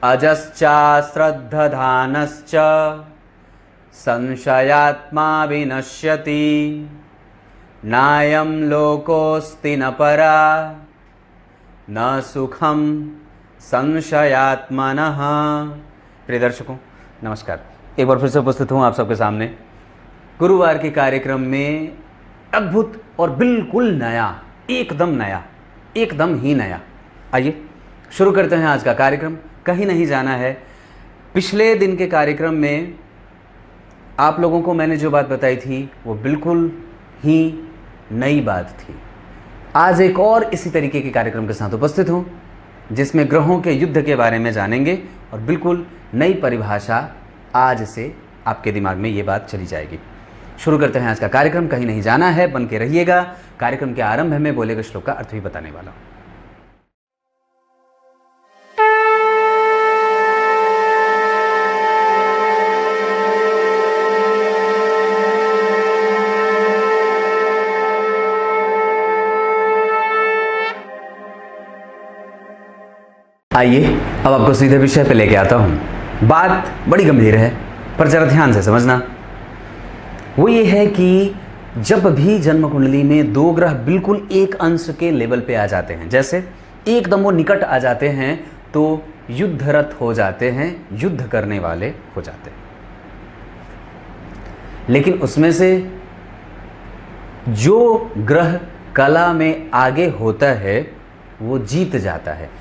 अजश्चाश्रद्धधानश्च संशयात्मा विनश्यति नायं लोकोऽस्ति न परा न सुखम संशयात्मनः। प्रिय दर्शकों नमस्कार, एक बार फिर से उपस्थित हूँ आप सबके सामने गुरुवार के कार्यक्रम में। अद्भुत और बिल्कुल नया, एकदम ही नया। आइए शुरू करते हैं आज का कार्यक्रम। कहीं नहीं जाना है। पिछले दिन के कार्यक्रम में आप लोगों को मैंने जो बात बताई थी वो बिल्कुल ही नई बात थी। आज एक और इसी तरीके के कार्यक्रम के साथ उपस्थित हूँ जिसमें ग्रहों के युद्ध के बारे में जानेंगे और बिल्कुल नई परिभाषा आज से आपके दिमाग में ये बात चली जाएगी। शुरू करते हैं आज का कार्यक्रम। कहीं नहीं जाना है, बन के रहिएगा। कार्यक्रम के आरंभ में बोले गए श्लोक का अर्थ भी बताने वाला हूँ। आइए अब आपको सीधे विषय पे लेके आता हूं। बात बड़ी गंभीर है पर जरा ध्यान से समझना। वो ये है कि जब भी जन्म कुंडली में दो ग्रह बिल्कुल एक अंश के लेवल पे आ जाते हैं, जैसे एकदम वो निकट आ जाते हैं, तो युद्धरत हो जाते हैं, युद्ध करने वाले हो जाते हैं। लेकिन उसमें से जो ग्रह कला में आगे होता है वो जीत जाता है।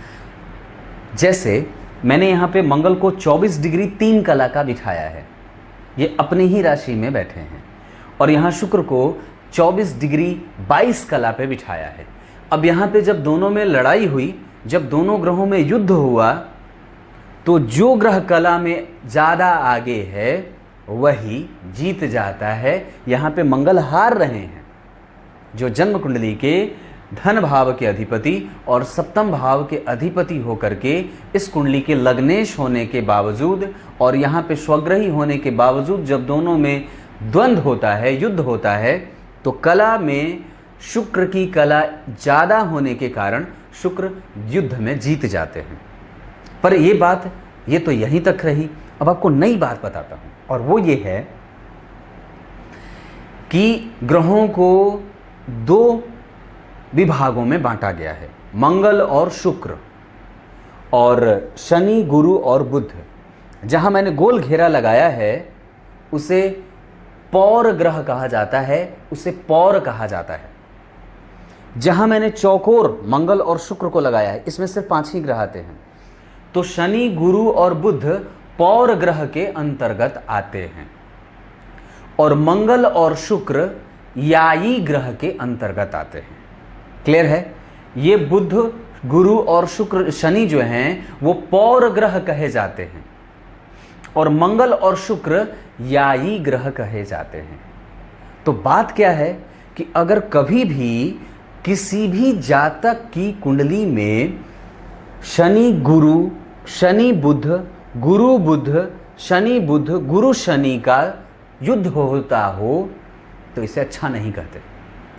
जैसे मैंने यहाँ पे मंगल को 24 डिग्री 3 कला का बिठाया है, ये अपनी ही राशि में बैठे हैं, और यहाँ शुक्र को 24 डिग्री 22 कला पे बिठाया है। अब यहाँ पे जब दोनों में लड़ाई हुई, जब दोनों ग्रहों में युद्ध हुआ, तो जो ग्रह कला में ज़्यादा आगे है वही जीत जाता है। यहाँ पे मंगल हार रहे हैं, जो जन्म कुंडली के धन भाव के अधिपति और सप्तम भाव के अधिपति होकर के इस कुंडली के लग्नेश होने के बावजूद और यहाँ पे स्वग्रही होने के बावजूद जब दोनों में द्वंद्व होता है, युद्ध होता है, तो कला में शुक्र की कला ज़्यादा होने के कारण शुक्र युद्ध में जीत जाते हैं। पर ये तो यहीं तक रही। अब आपको नई बात बताता हूँ, और वो ये है कि ग्रहों को दो विभागों में बांटा गया है, मंगल और शुक्र, और शनि, गुरु और बुध। जहां मैंने गोल घेरा लगाया है उसे पौर ग्रह कहा जाता है, उसे पौर कहा जाता है। जहां मैंने चौकोर मंगल और शुक्र को लगाया है, इसमें सिर्फ 5 ही ग्रह आते हैं, तो शनि, गुरु और बुध पौर ग्रह के अंतर्गत आते हैं, और मंगल और शुक्र याई ग्रह के अंतर्गत आते हैं। क्लियर है? ये बुध, गुरु और शुक्र, शनि जो हैं वो पौर ग्रह कहे जाते हैं, और मंगल और शुक्र याई ग्रह कहे जाते हैं। तो बात क्या है कि अगर कभी भी किसी भी जातक की कुंडली में शनि गुरु, शनि बुध, गुरु बुध, शनि बुध, गुरु शनि का युद्ध होता हो तो इसे अच्छा नहीं कहते।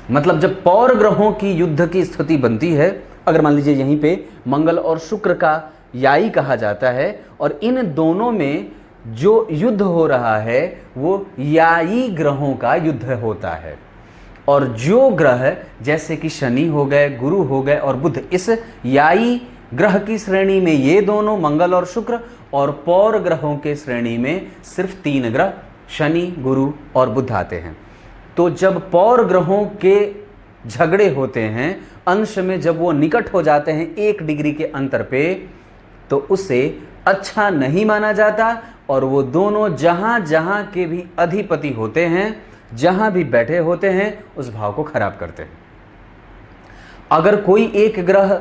मतलब जब पौर ग्रहों की युद्ध की स्थिति बनती है, अगर मान लीजिए यहीं पे मंगल और शुक्र का याई कहा जाता है, और इन दोनों में जो युद्ध हो रहा है वो याई ग्रहों का युद्ध होता है, और जो ग्रह जैसे कि शनि हो गए, गुरु हो गए और बुध, इस याई ग्रह की श्रेणी में ये दोनों मंगल और शुक्र, और पौर ग्रहों के श्रेणी में सिर्फ 3 ग्रह शनि, गुरु और बुध आते हैं। तो जब पौर ग्रहों के झगड़े होते हैं अंश में, जब वो निकट हो जाते हैं 1 डिग्री के अंतर पे, तो उसे अच्छा नहीं माना जाता, और वो दोनों जहां जहां के भी अधिपति होते हैं, जहां भी बैठे होते हैं, उस भाव को खराब करते हैं। अगर कोई एक ग्रह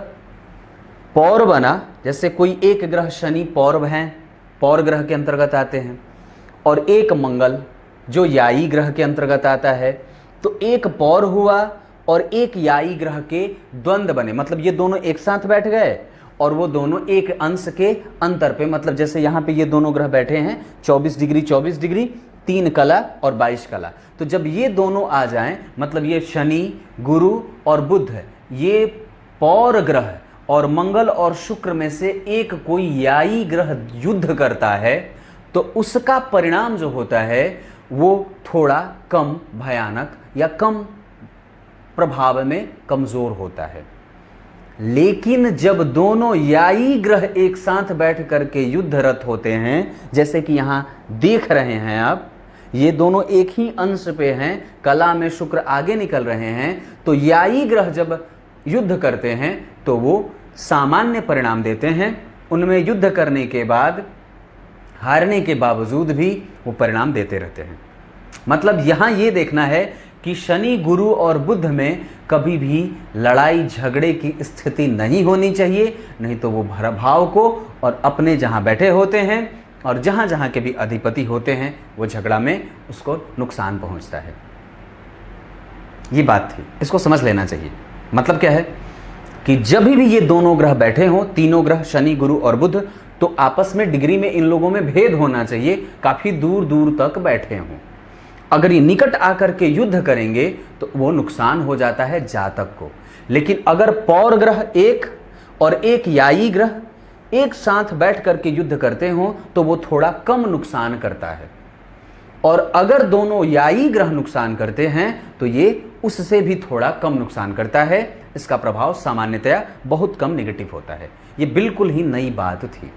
पौर बना, जैसे कोई एक ग्रह शनि पौर हैं, पौर ग्रह के अंतर्गत आते हैं, और एक मंगल जो याई ग्रह के अंतर्गत आता है, तो एक पौर हुआ और एक याई ग्रह के द्वंद्व बने, मतलब ये दोनों एक साथ बैठ गए और वो दोनों एक अंश के अंतर पे, मतलब जैसे यहाँ पे ये दोनों ग्रह बैठे हैं 24 डिग्री 3 कला और 22 कला, तो जब ये दोनों आ जाएं, मतलब ये शनि, गुरु और बुध, ये पौर ग्रह और मंगल और शुक्र में से एक कोई याई ग्रह युद्ध करता है तो उसका परिणाम जो होता है वो थोड़ा कम भयानक या कम प्रभाव में कमजोर होता है। लेकिन जब दोनों याई ग्रह एक साथ बैठ करके युद्धरत होते हैं, जैसे कि यहां देख रहे हैं आप, ये दोनों एक ही अंश पे हैं, कला में शुक्र आगे निकल रहे हैं, तो याई ग्रह जब युद्ध करते हैं तो वो सामान्य परिणाम देते हैं। उनमें युद्ध करने के बाद हारने के बावजूद भी वो परिणाम देते रहते हैं। मतलब यहां ये देखना है कि शनि गुरु और बुध में कभी भी लड़ाई झगड़े की स्थिति नहीं होनी चाहिए, नहीं तो वो भरभाव को और अपने जहां बैठे होते हैं और जहां जहां के भी अधिपति होते हैं वो झगड़ा में उसको नुकसान पहुंचता है। ये बात थी, इसको समझ लेना चाहिए। मतलब क्या है कि जब भी ये दोनों ग्रह बैठे हों, तीनों ग्रह शनि गुरु और बुध, तो आपस में डिग्री में इन लोगों में भेद होना चाहिए, काफी दूर दूर तक बैठे हों। अगर ये निकट आकर के युद्ध करेंगे तो वो नुकसान हो जाता है जातक को। लेकिन अगर पौर ग्रह एक और एक याई ग्रह एक साथ बैठ करके युद्ध करते हों तो वो थोड़ा कम नुकसान करता है। और अगर दोनों याई ग्रह नुकसान करते हैं तो ये उससे भी थोड़ा कम नुकसान करता है। इसका प्रभाव सामान्यतया बहुत कम नेगेटिव होता है। ये बिल्कुल ही नई बात थी।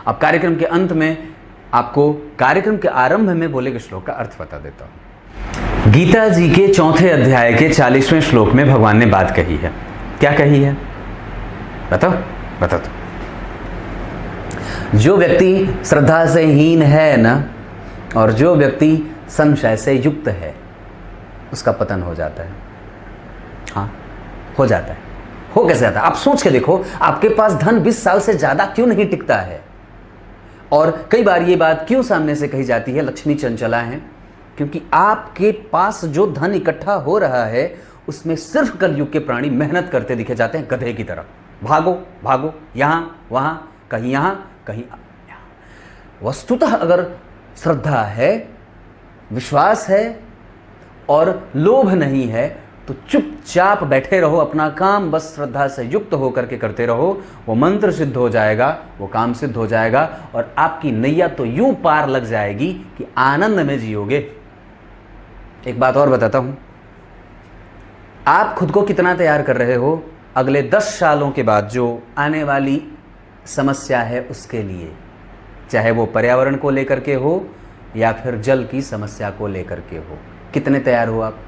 अब कार्यक्रम के अंत में आपको कार्यक्रम के आरंभ में बोले गए श्लोक का अर्थ बता देता हूं। गीता जी के 4थे अध्याय के 40वें श्लोक में भगवान ने बात कही है। क्या कही है बताओ बताओ तो। जो व्यक्ति श्रद्धा से हीन है ना, और जो व्यक्ति संशय से युक्त है उसका पतन हो जाता है। हाँ, हो जाता है। हो कैसे जाता है? आप सोच के देखो, आपके पास धन 20 साल से ज्यादा क्यों नहीं टिकता है? और कई बार ये बात क्यों सामने से कही जाती है, लक्ष्मी चंचला है, क्योंकि आपके पास जो धन इकट्ठा हो रहा है उसमें सिर्फ कलयुग के प्राणी मेहनत करते दिखे जाते हैं गधे की तरह। भागो भागो, यहां वहां, कहीं यहां कहीं यहां। वस्तुतः अगर श्रद्धा है, विश्वास है और लोभ नहीं है तो चुपचाप बैठे रहो, अपना काम बस श्रद्धा से युक्त होकर के करते रहो। वो मंत्र सिद्ध हो जाएगा, वो काम सिद्ध हो जाएगा और आपकी नैया तो यूं पार लग जाएगी कि आनंद में जियोगे। एक बात और बताता हूं, आप खुद को कितना तैयार कर रहे हो अगले 10 सालों के बाद जो आने वाली समस्या है उसके लिए, चाहे वो पर्यावरण को लेकर के हो या फिर जल की समस्या को लेकर के हो। कितने तैयार हो आप?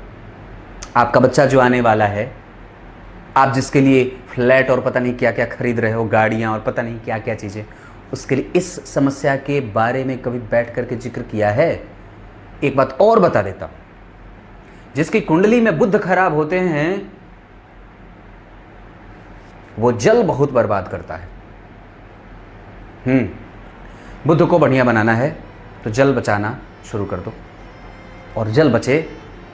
आपका बच्चा जो आने वाला है, आप जिसके लिए फ्लैट और पता नहीं क्या क्या खरीद रहे हो, गाड़ियां और पता नहीं क्या क्या चीज़ें, उसके लिए इस समस्या के बारे में कभी बैठ करके जिक्र किया है? एक बात और बता देता हूं, जिसकी कुंडली में बुध खराब होते हैं वो जल बहुत बर्बाद करता है। बुध को बढ़िया बनाना है तो जल बचाना शुरू कर दो, और जल बचे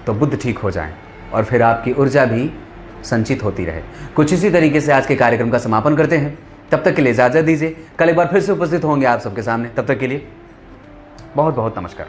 तो बुध ठीक हो जाए और फिर आपकी ऊर्जा भी संचित होती रहे। कुछ इसी तरीके से आज के कार्यक्रम का समापन करते हैं। तब तक के लिए इजाजत दीजिए। कल एक बार फिर से उपस्थित होंगे आप सबके सामने। तब तक के लिए बहुत बहुत नमस्कार।